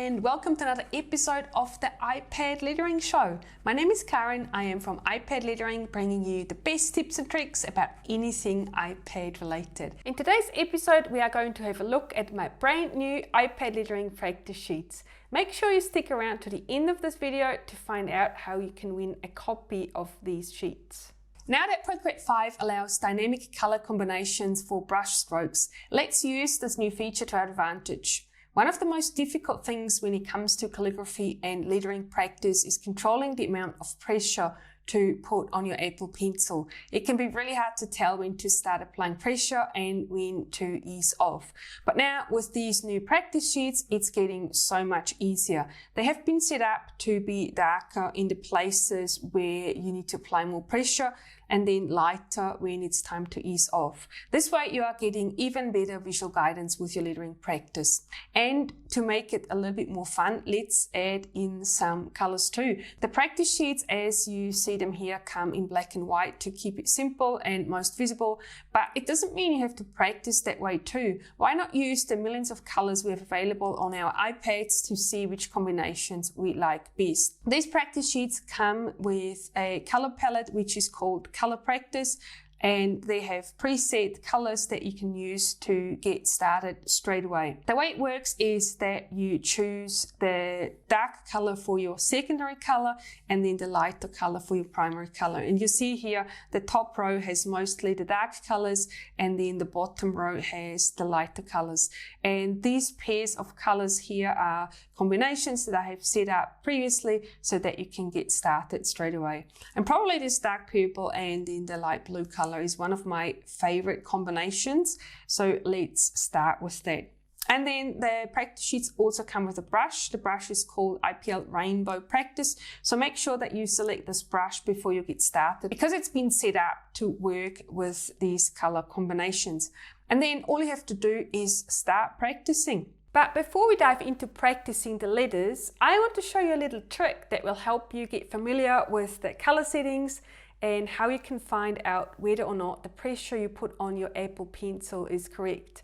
and welcome to another episode of the iPad Lettering Show. My name is Karen. I am from iPad Lettering, bringing you the best tips and tricks about anything iPad related. In today's episode, we are going to have a look at my brand new iPad Lettering practice sheets. Make sure you stick around to the end of this video to find out how you can win a copy of these sheets. Now that Procreate 5 allows dynamic color combinations for brush strokes, let's use this new feature to our advantage. One of the most difficult things when it comes to calligraphy and lettering practice is controlling the amount of pressure to put on your Apple Pencil. It can be really hard to tell when to start applying pressure and when to ease off. But now with these new practice sheets, it's getting so much easier. They have been set up to be darker in the places where you need to apply more pressure and then lighter when it's time to ease off. This way you are getting even better visual guidance with your lettering practice. And to make it a little bit more fun, let's add in some colors too. The practice sheets, as you see them here, come in black and white to keep it simple and most visible, but it doesn't mean you have to practice that way too. Why not use the millions of colors we have available on our iPads to see which combinations we like best? These practice sheets come with a color palette which is called Color Practice, and they have preset colors that you can use to get started straight away. The way it works is that you choose the dark color for your secondary color and then the lighter color for your primary color. And you see here the top row has mostly the dark colors and then the bottom row has the lighter colors. And these pairs of colors here are combinations that I have set up previously so that you can get started straight away. And probably this dark purple and then the light blue color is one of my favorite combinations, so let's start with that. And then the practice sheets also come with a brush. The brush is called IPL Rainbow Practice, so make sure that you select this brush before you get started because it's been set up to work with these color combinations. And then all you have to do is start practicing. But before we dive into practicing the letters, I want to show you a little trick that will help you get familiar with the color settings and how you can find out whether or not the pressure you put on your Apple Pencil is correct.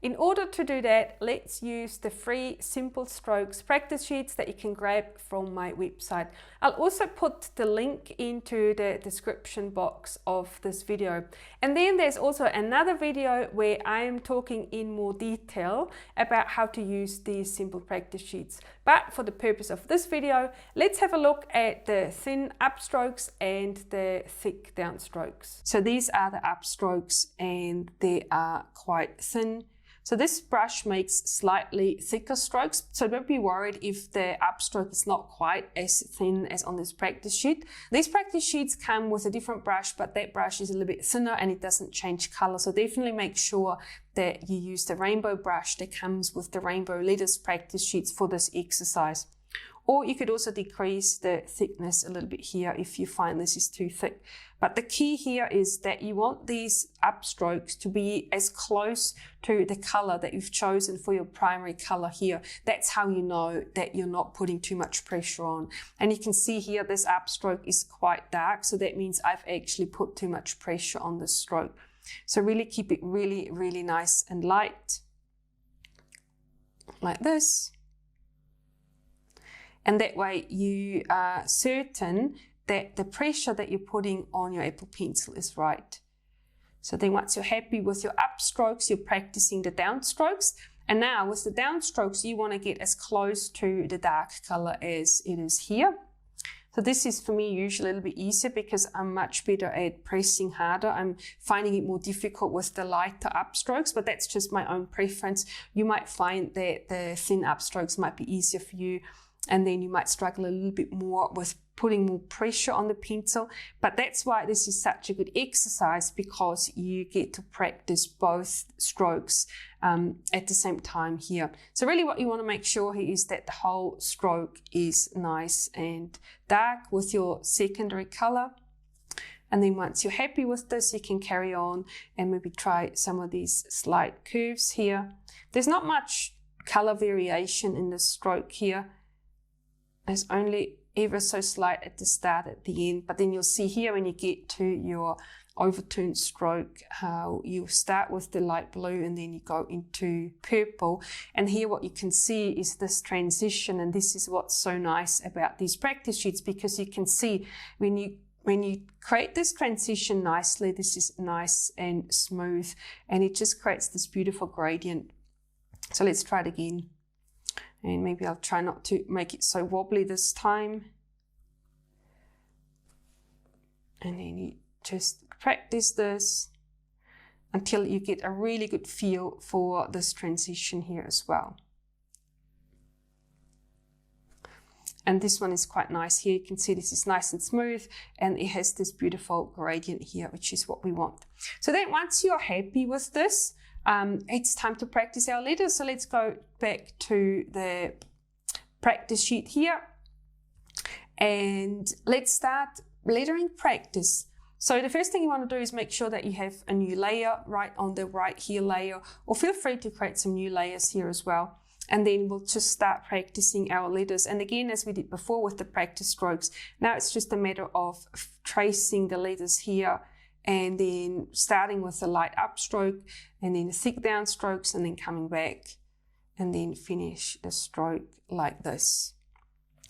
In order to do that, let's use the free Simple Strokes practice sheets that you can grab from my website. I'll also put the link into the description box of this video. And then there's also another video where I am talking in more detail about how to use these simple practice sheets. But for the purpose of this video, let's have a look at the thin upstrokes and the thick downstrokes. So these are the upstrokes and they are quite thin. So this brush makes slightly thicker strokes, so don't be worried if the upstroke is not quite as thin as on this practice sheet. These practice sheets come with a different brush, but that brush is a little bit thinner and it doesn't change color. So definitely make sure that you use the rainbow brush that comes with the rainbow letters practice sheets for this exercise. Or you could also decrease the thickness a little bit here if you find this is too thick. But the key here is that you want these upstrokes to be as close to the color that you've chosen for your primary color here. That's how you know that you're not putting too much pressure on. And you can see here this upstroke is quite dark, so that means I've actually put too much pressure on this stroke. So really keep it really, really nice and light, like this. And that way you are certain that the pressure that you're putting on your Apple Pencil is right. So then once you're happy with your upstrokes, you're practicing the downstrokes. And now with the downstrokes, you want to get as close to the dark color as it is here. So this is for me usually a little bit easier because I'm much better at pressing harder. I'm finding it more difficult with the lighter upstrokes, but that's just my own preference. You might find that the thin upstrokes might be easier for you, and then you might struggle a little bit more with putting more pressure on the pencil. But that's why this is such a good exercise, because you get to practice both strokes at the same time here. So really what you want to make sure here is that the whole stroke is nice and dark with your secondary color. And then once you're happy with this, you can carry on and maybe try some of these slight curves here. There's not much color variation in the stroke here. There's only ever so slight at the start, at the end, but then you'll see here when you get to your overturned stroke, how you start with the light blue and then you go into purple. And here what you can see is this transition, and this is what's so nice about these practice sheets, because you can see when you create this transition nicely, this is nice and smooth, and it just creates this beautiful gradient. So let's try it again. And maybe I'll try not to make it so wobbly this time. And then you just practice this until you get a really good feel for this transition here as well. And this one is quite nice here. You can see this is nice and smooth, and it has this beautiful gradient here, which is what we want. So then once you're happy with this, it's time to practice our letters. So let's go back to the practice sheet here, and let's start lettering practice. So the first thing you want to do is make sure that you have a new layer right on the right here layer, or feel free to create some new layers here as well. And then we'll just start practicing our letters. And again, as we did before with the practice strokes, now it's just a matter of tracing the letters here, and then starting with a light up stroke, and then a thick down strokes, and then coming back, and then finish the stroke like this.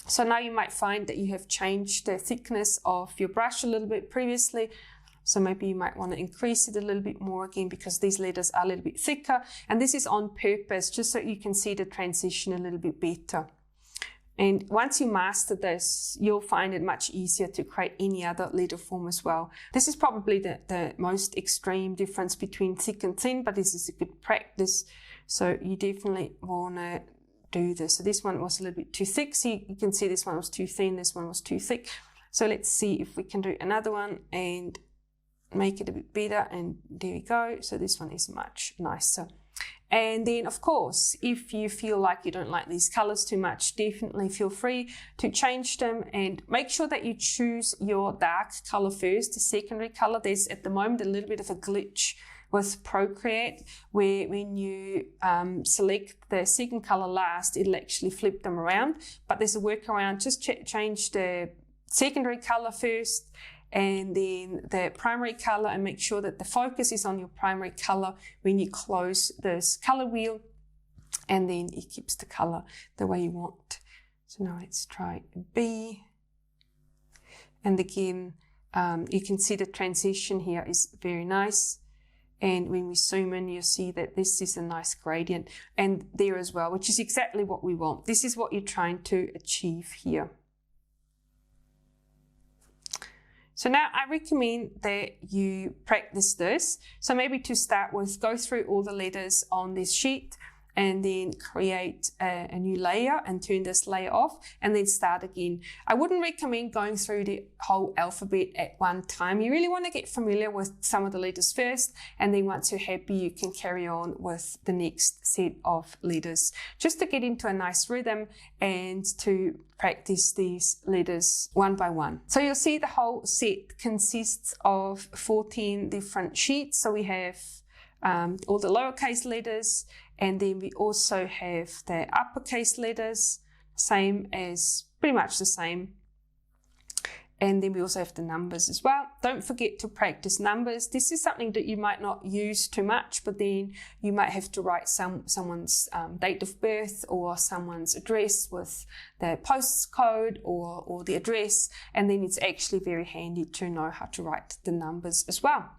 So now you might find that you have changed the thickness of your brush a little bit previously. So maybe you might want to increase it a little bit more again, because these letters are a little bit thicker. And this is on purpose, just so you can see the transition a little bit better. And once you master this, you'll find it much easier to create any other letter form as well. This is probably the most extreme difference between thick and thin, but this is a good practice. So you definitely want to do this. So this one was a little bit too thick. So you can see this one was too thin, this one was too thick. So let's see if we can do another one and make it a bit better. And there we go. So this one is much nicer. And then, of course, if you feel like you don't like these colors too much, definitely feel free to change them, and make sure that you choose your dark color first, the secondary color. There's at the moment a little bit of a glitch with Procreate, where when you select the second color last, it'll actually flip them around. But there's a workaround. Just change the secondary color first, and then the primary color, and make sure that the focus is on your primary color when you close this color wheel, and then it keeps the color the way you want. So now let's try B. And again, you can see the transition here is very nice. And when we zoom in, you see that this is a nice gradient, and there as well, which is exactly what we want. This is what you're trying to achieve here. So now I recommend that you practice this. So maybe to start with, go through all the letters on this sheet, and then create a new layer and turn this layer off, and then start again. I wouldn't recommend going through the whole alphabet at one time. You really want to get familiar with some of the letters first, and then once you're happy, you can carry on with the next set of letters, just to get into a nice rhythm and to practice these letters one by one. So you'll see the whole set consists of 14 different sheets. So we have all the lowercase letters, and then we also have the uppercase letters, pretty much the same. And then we also have the numbers as well. Don't forget to practice numbers. This is something that you might not use too much, but then you might have to write someone's date of birth, or someone's address with the postcode or the address. And then it's actually very handy to know how to write the numbers as well.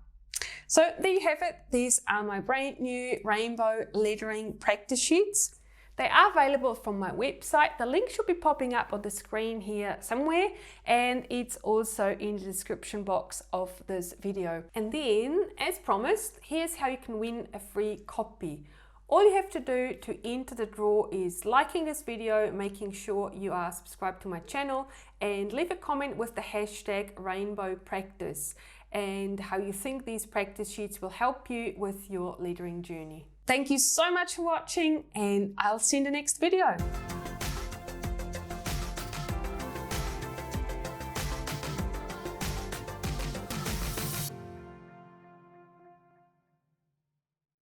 So there you have it. These are my brand new rainbow lettering practice sheets. They are available from my website. The link should be popping up on the screen here somewhere, and it's also in the description box of this video. And then, as promised, here's how you can win a free copy. All you have to do to enter the draw is liking this video, making sure you are subscribed to my channel, and leave a comment with the hashtag rainbowpractice, and how you think these practice sheets will help you with your lettering journey. Thank you so much for watching, and I'll see you in the next video.